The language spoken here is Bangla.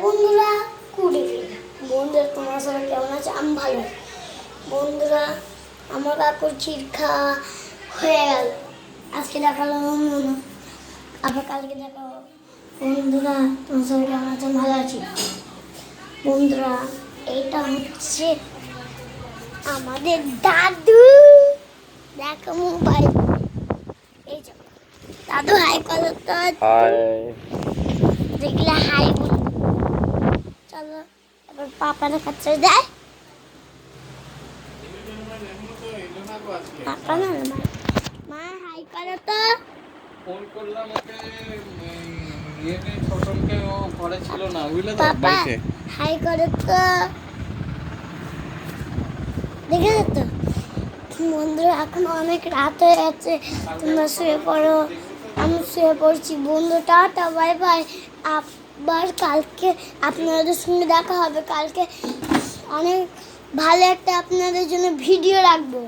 বন্ধুরা, কুড়ি বন্ধুরা তোমার সবাই কেমন আছে? আমি ভালো। বন্ধুরা, আমার কাকুর ক্ষীর খাওয়া হয়ে গেল। আজকে দেখালাম মনে, আবার কালকে দেখাবো। বন্ধুরা, তোমার সবাই কেমন আছে? ভালো আছি। বন্ধুরা, এইটা হচ্ছে আমাদের দাদু। দেখো মোবাইল, এই যে দাদু হাই করো তো। দেখলে হাই বল। চলো এবার পাপার কাছে যাই। পাপা না মা হাই করো তো। ফোন করলাম ওকে, ইয়েতে ছোটনকে, ও ঘরে ছিল না, বুঝলে তো, পাপা বাড়িতে। হাই করো তো। দেখেছো তো বন্ধুরা, এখন অনেক রাত হয়ে গেছে, তোমরা শুয়ে পড়ো, আমি শুয়ে পড়ছি। বন্ধু টাটা, বাই বাই। আবার কালকে আপনাদের সঙ্গে দেখা হবে। কালকে অনেক ভালো একটা আপনাদের জন্য ভিডিও রাখবো।